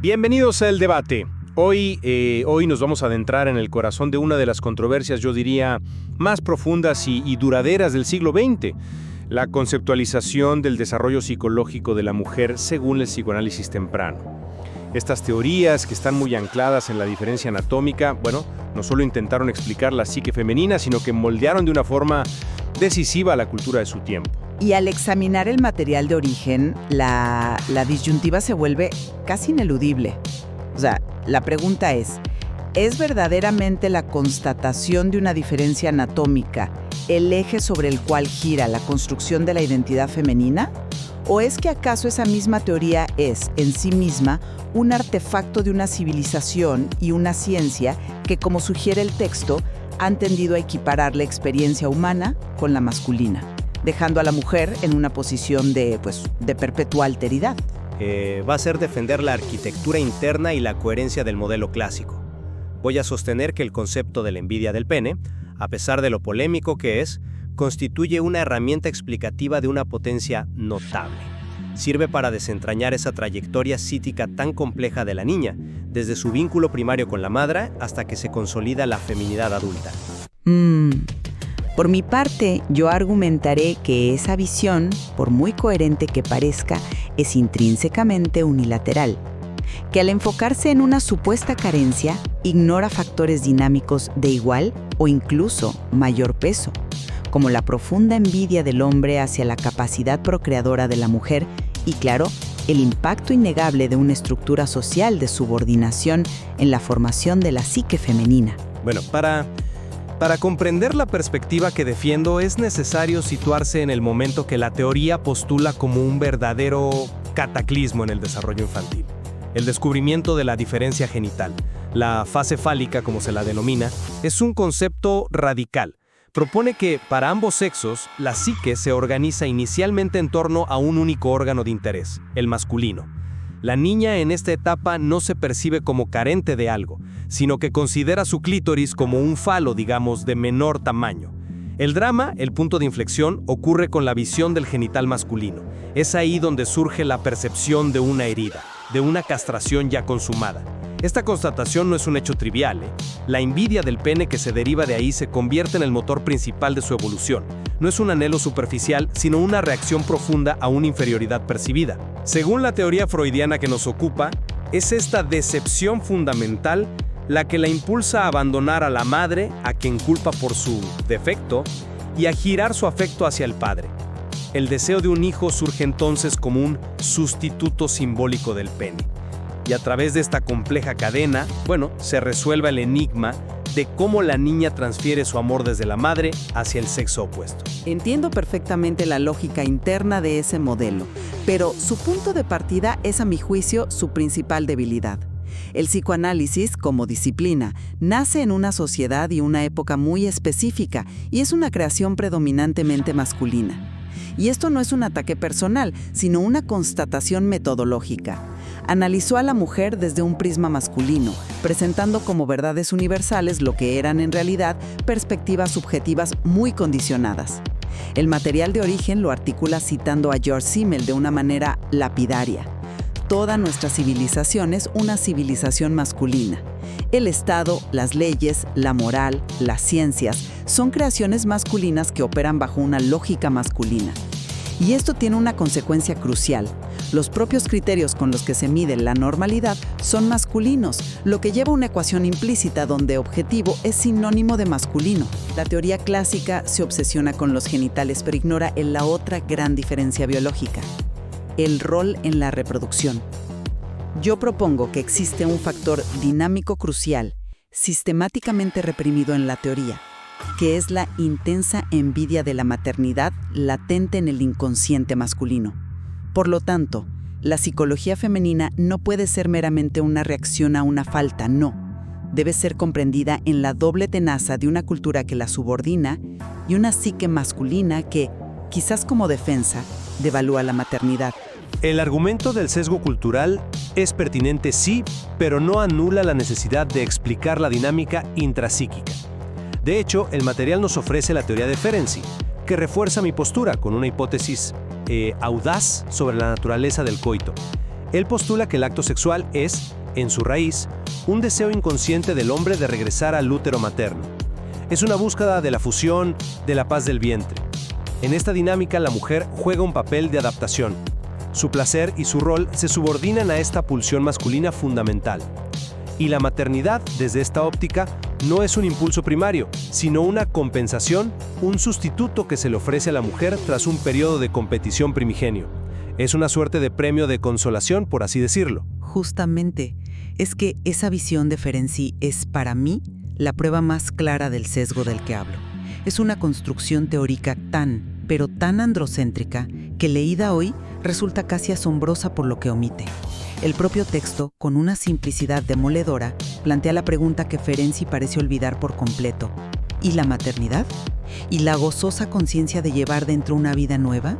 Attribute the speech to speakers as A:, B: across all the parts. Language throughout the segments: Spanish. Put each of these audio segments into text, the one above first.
A: Bienvenidos al debate. Hoy nos vamos a adentrar en el corazón de una de las controversias, yo diría, más profundas y duraderas del siglo XX, la conceptualización del desarrollo psicológico de la mujer según el psicoanálisis temprano. Estas teorías, que están muy ancladas en la diferencia anatómica, no solo intentaron explicar la psique femenina, sino que moldearon de una forma decisiva la cultura de su tiempo.
B: Y al examinar el material de origen, la disyuntiva se vuelve casi ineludible. O sea, la pregunta ¿es verdaderamente la constatación de una diferencia anatómica el eje sobre el cual gira la construcción de la identidad femenina? ¿O es que acaso esa misma teoría es, en sí misma, un artefacto de una civilización y una ciencia que, como sugiere el texto, han tendido a equiparar la experiencia humana con la masculina, dejando a la mujer en una posición de perpetua alteridad?
C: Va a ser defender la arquitectura interna y la coherencia del modelo clásico. Voy a sostener que el concepto de la envidia del pene, a pesar de lo polémico que es, constituye una herramienta explicativa de una potencia notable. Sirve para desentrañar esa trayectoria psíquica tan compleja de la niña, desde su vínculo primario con la madre hasta que se consolida la feminidad adulta.
B: Por mi parte, yo argumentaré que esa visión, por muy coherente que parezca, es intrínsecamente unilateral, que al enfocarse en una supuesta carencia, ignora factores dinámicos de igual o incluso mayor peso, como la profunda envidia del hombre hacia la capacidad procreadora de la mujer y, claro, el impacto innegable de una estructura social de subordinación en la formación de la psique femenina.
C: Para comprender la perspectiva que defiendo es necesario situarse en el momento que la teoría postula como un verdadero cataclismo en el desarrollo infantil. El descubrimiento de la diferencia genital, la fase fálica como se la denomina, es un concepto radical. Propone que, para ambos sexos, la psique se organiza inicialmente en torno a un único órgano de interés, el masculino. La niña en esta etapa no se percibe como carente de algo, sino que considera su clítoris como un falo, digamos, de menor tamaño. El drama, el punto de inflexión, ocurre con la visión del genital masculino. Es ahí donde surge la percepción de una herida, de una castración ya consumada. Esta constatación no es un hecho trivial. La envidia del pene que se deriva de ahí se convierte en el motor principal de su evolución. No es un anhelo superficial, sino una reacción profunda a una inferioridad percibida. Según la teoría freudiana que nos ocupa, es esta decepción fundamental la que la impulsa a abandonar a la madre, a quien culpa por su defecto, y a girar su afecto hacia el padre. El deseo de un hijo surge entonces como un sustituto simbólico del pene. Y a través de esta compleja cadena, se resuelve el enigma de cómo la niña transfiere su amor desde la madre hacia el sexo opuesto.
B: Entiendo perfectamente la lógica interna de ese modelo, pero su punto de partida es, a mi juicio, su principal debilidad. El psicoanálisis, como disciplina, nace en una sociedad y una época muy específica y es una creación predominantemente masculina. Y esto no es un ataque personal, sino una constatación metodológica. Analizó a la mujer desde un prisma masculino, presentando como verdades universales lo que eran en realidad perspectivas subjetivas muy condicionadas. El material de origen lo articula citando a George Simmel de una manera lapidaria. Toda nuestra civilización es una civilización masculina. El Estado, las leyes, la moral, las ciencias son creaciones masculinas que operan bajo una lógica masculina. Y esto tiene una consecuencia crucial. Los propios criterios con los que se mide la normalidad son masculinos, lo que lleva a una ecuación implícita donde objetivo es sinónimo de masculino. La teoría clásica se obsesiona con los genitales, pero ignora la otra gran diferencia biológica: el rol en la reproducción. Yo propongo que existe un factor dinámico crucial, sistemáticamente reprimido en la teoría, que es la intensa envidia de la maternidad latente en el inconsciente masculino. Por lo tanto, la psicología femenina no puede ser meramente una reacción a una falta, no. Debe ser comprendida en la doble tenaza de una cultura que la subordina y una psique masculina que, quizás como defensa, devalúa la maternidad.
C: El argumento del sesgo cultural es pertinente, sí, pero no anula la necesidad de explicar la dinámica intrapsíquica. De hecho, el material nos ofrece la teoría de Ferenczi, que refuerza mi postura con una hipótesis audaz sobre la naturaleza del coito. Él postula que el acto sexual es, en su raíz, un deseo inconsciente del hombre de regresar al útero materno. Es una búsqueda de la fusión, de la paz del vientre. En esta dinámica la mujer juega un papel de adaptación. Su placer y su rol se subordinan a esta pulsión masculina fundamental. Y la maternidad, desde esta óptica, no es un impulso primario, sino una compensación, un sustituto que se le ofrece a la mujer tras un periodo de competición primigenio. Es una suerte de premio de consolación, por así decirlo.
B: Justamente, es que esa visión de Ferenczi es, para mí, la prueba más clara del sesgo del que hablo. Es una construcción teórica pero tan androcéntrica, que leída hoy resulta casi asombrosa por lo que omite. El propio texto, con una simplicidad demoledora, plantea la pregunta que Ferenczi parece olvidar por completo. ¿Y la maternidad? ¿Y la gozosa conciencia de llevar dentro una vida nueva?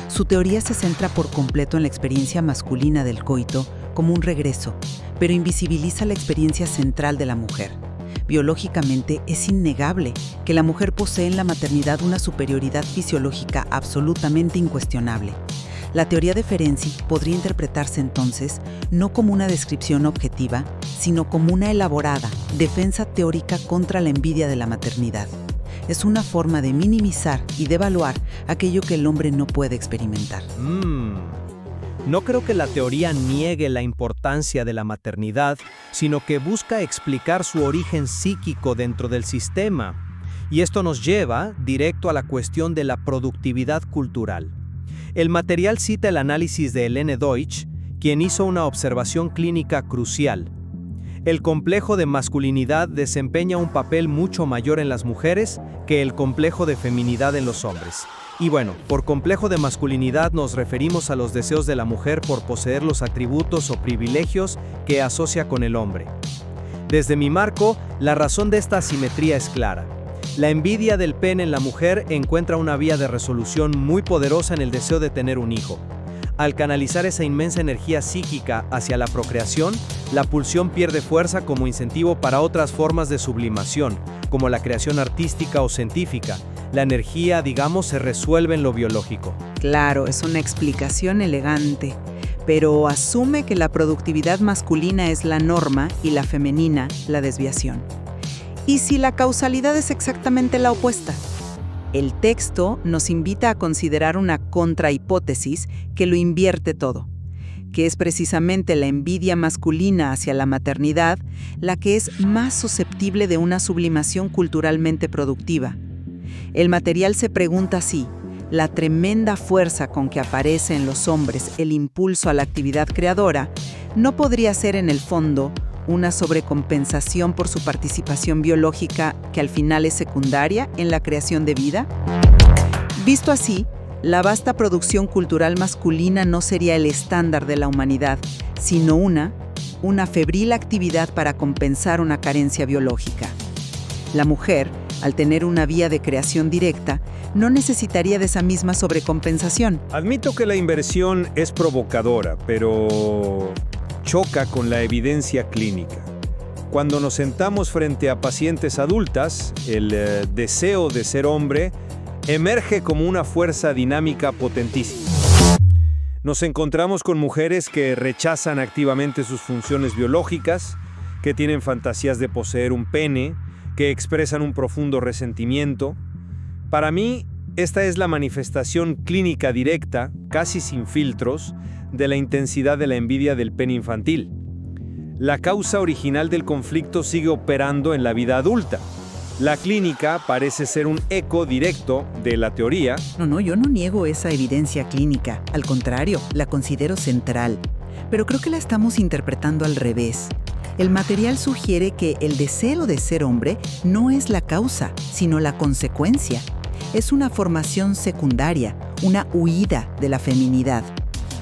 B: Su teoría se centra por completo en la experiencia masculina del coito como un regreso, pero invisibiliza la experiencia central de la mujer. Biológicamente es innegable que la mujer posee en la maternidad una superioridad fisiológica absolutamente incuestionable. La teoría de Ferenczi podría interpretarse entonces no como una descripción objetiva, sino como una elaborada defensa teórica contra la envidia de la maternidad. Es una forma de minimizar y devaluar aquello que el hombre no puede experimentar.
C: No creo que la teoría niegue la importancia de la maternidad, sino que busca explicar su origen psíquico dentro del sistema. Y esto nos lleva directo a la cuestión de la productividad cultural. El material cita el análisis de Helene Deutsch, quien hizo una observación clínica crucial. El complejo de masculinidad desempeña un papel mucho mayor en las mujeres que el complejo de feminidad en los hombres. Y bueno, por complejo de masculinidad nos referimos a los deseos de la mujer por poseer los atributos o privilegios que asocia con el hombre. Desde mi marco, la razón de esta asimetría es clara. La envidia del pene en la mujer encuentra una vía de resolución muy poderosa en el deseo de tener un hijo. Al canalizar esa inmensa energía psíquica hacia la procreación, la pulsión pierde fuerza como incentivo para otras formas de sublimación, como la creación artística o científica. La energía, digamos, se resuelve en lo biológico.
B: Claro, es una explicación elegante, pero asume que la productividad masculina es la norma y la femenina la desviación. ¿Y si la causalidad es exactamente la opuesta? El texto nos invita a considerar una contrahipótesis que lo invierte todo, que es precisamente la envidia masculina hacia la maternidad la que es más susceptible de una sublimación culturalmente productiva. El material se pregunta así: la tremenda fuerza con que aparece en los hombres el impulso a la actividad creadora, ¿no podría ser en el fondo una sobrecompensación por su participación biológica que al final es secundaria en la creación de vida? Visto así, la vasta producción cultural masculina no sería el estándar de la humanidad, sino una febril actividad para compensar una carencia biológica. La mujer, al tener una vía de creación directa, no necesitaría de esa misma sobrecompensación.
A: Admito que la inversión es provocadora, pero choca con la evidencia clínica. Cuando nos sentamos frente a pacientes adultas, el deseo de ser hombre emerge como una fuerza dinámica potentísima. Nos encontramos con mujeres que rechazan activamente sus funciones biológicas, que tienen fantasías de poseer un pene, que expresan un profundo resentimiento. Para mí, esta es la manifestación clínica directa, casi sin filtros, de la intensidad de la envidia del pene infantil. La causa original del conflicto sigue operando en la vida adulta. La clínica parece ser un eco directo de la teoría.
B: No, yo no niego esa evidencia clínica. Al contrario, la considero central. Pero creo que la estamos interpretando al revés. El material sugiere que el deseo de ser hombre no es la causa, sino la consecuencia. Es una formación secundaria, una huida de la feminidad.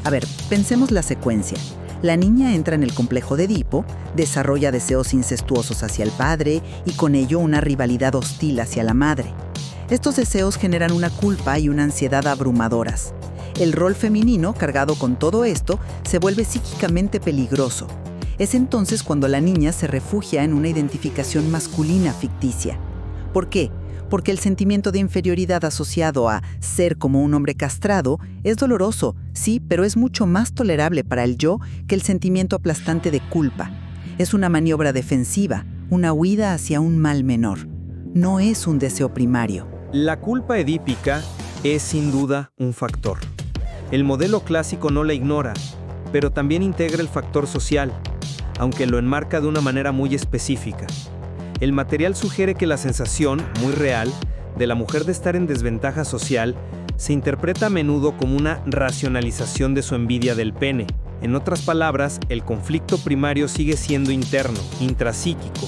B: A ver, pensemos la secuencia. La niña entra en el complejo de Edipo, desarrolla deseos incestuosos hacia el padre y con ello una rivalidad hostil hacia la madre. Estos deseos generan una culpa y una ansiedad abrumadoras. El rol femenino, cargado con todo esto, se vuelve psíquicamente peligroso. Es entonces cuando la niña se refugia en una identificación masculina ficticia. ¿Por qué? porque el sentimiento de inferioridad asociado a ser como un hombre castrado es doloroso, sí, pero es mucho más tolerable para el yo que el sentimiento aplastante de culpa. Es una maniobra defensiva, una huida hacia un mal menor. No es un deseo primario.
C: La culpa edípica es sin duda un factor. El modelo clásico no la ignora, pero también integra el factor social, aunque lo enmarca de una manera muy específica. El material sugiere que la sensación, muy real, de la mujer de estar en desventaja social se interpreta a menudo como una racionalización de su envidia del pene. En otras palabras, el conflicto primario sigue siendo interno, intrapsíquico.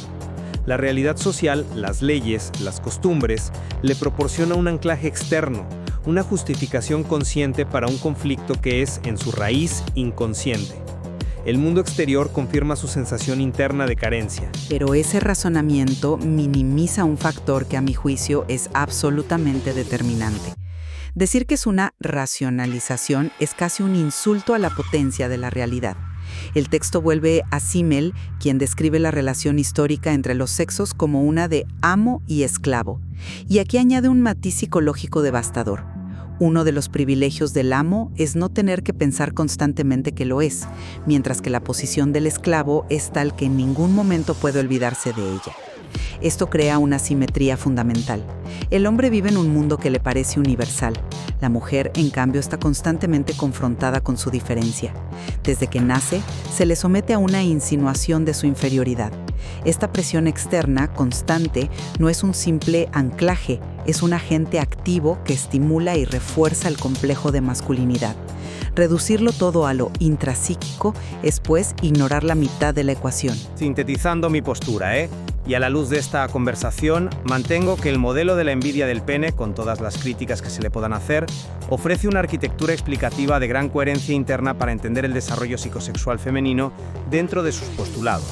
C: La realidad social, las leyes, las costumbres, le proporciona un anclaje externo, una justificación consciente para un conflicto que es, en su raíz, inconsciente. El mundo exterior confirma su sensación interna de carencia.
B: Pero ese razonamiento minimiza un factor que a mi juicio es absolutamente determinante. Decir que es una racionalización es casi un insulto a la potencia de la realidad. El texto vuelve a Simmel, quien describe la relación histórica entre los sexos como una de amo y esclavo. Y aquí añade un matiz psicológico devastador. Uno de los privilegios del amo es no tener que pensar constantemente que lo es, mientras que la posición del esclavo es tal que en ningún momento puede olvidarse de ella. Esto crea una simetría fundamental. El hombre vive en un mundo que le parece universal. La mujer, en cambio, está constantemente confrontada con su diferencia. Desde que nace, se le somete a una insinuación de su inferioridad. Esta presión externa, constante, no es un simple anclaje, es un agente activo que estimula y refuerza el complejo de masculinidad. Reducirlo todo a lo intrapsíquico es, pues, ignorar la mitad de la ecuación.
C: Sintetizando mi postura, Y a la luz de esta conversación, mantengo que el modelo de la envidia del pene, con todas las críticas que se le puedan hacer, ofrece una arquitectura explicativa de gran coherencia interna para entender el desarrollo psicosexual femenino dentro de sus postulados.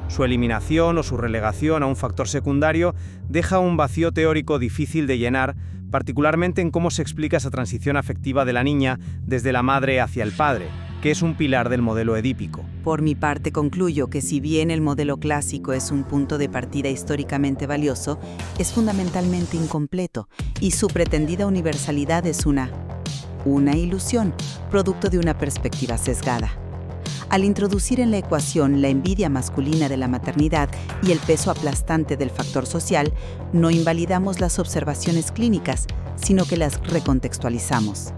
C: Su eliminación o su relegación a un factor secundario deja un vacío teórico difícil de llenar, particularmente en cómo se explica esa transición afectiva de la niña desde la madre hacia el padre, que es un pilar del modelo edípico.
B: Por mi parte, concluyo que si bien el modelo clásico es un punto de partida históricamente valioso, es fundamentalmente incompleto y su pretendida universalidad es una ilusión, producto de una perspectiva sesgada. Al introducir en la ecuación la envidia masculina de la maternidad y el peso aplastante del factor social, no invalidamos las observaciones clínicas, sino que las recontextualizamos.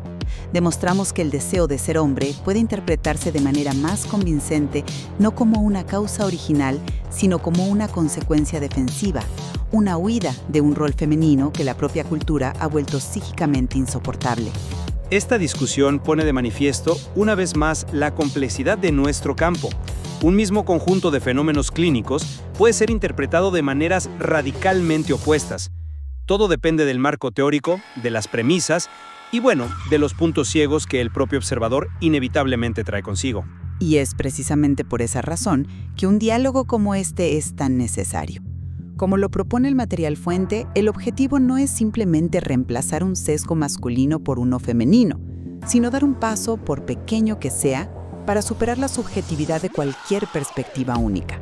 B: Demostramos que el deseo de ser hombre puede interpretarse de manera más convincente no como una causa original, sino como una consecuencia defensiva, una huida de un rol femenino que la propia cultura ha vuelto psíquicamente insoportable.
A: Esta discusión pone de manifiesto, una vez más, la complejidad de nuestro campo. Un mismo conjunto de fenómenos clínicos puede ser interpretado de maneras radicalmente opuestas. Todo depende del marco teórico, de las premisas y, de los puntos ciegos que el propio observador inevitablemente trae consigo.
B: Y es precisamente por esa razón que un diálogo como este es tan necesario. Como lo propone el material fuente, el objetivo no es simplemente reemplazar un sesgo masculino por uno femenino, sino dar un paso, por pequeño que sea, para superar la subjetividad de cualquier perspectiva única.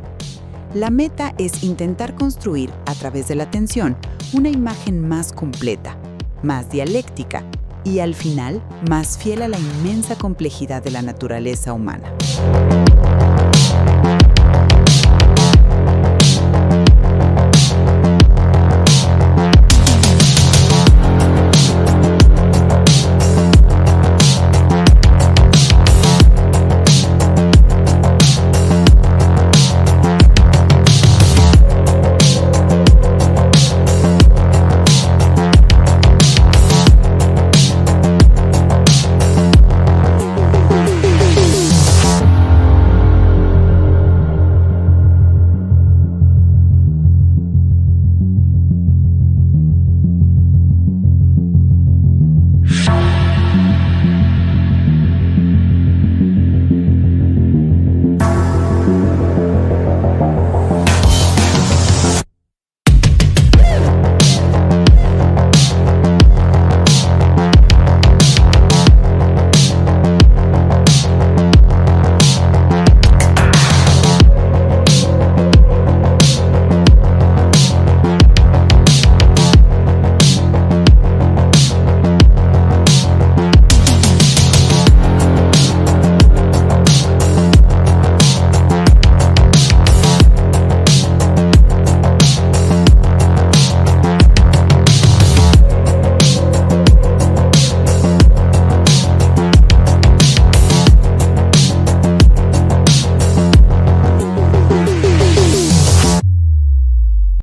B: La meta es intentar construir, a través de la atención, una imagen más completa, más dialéctica y, al final, más fiel a la inmensa complejidad de la naturaleza humana.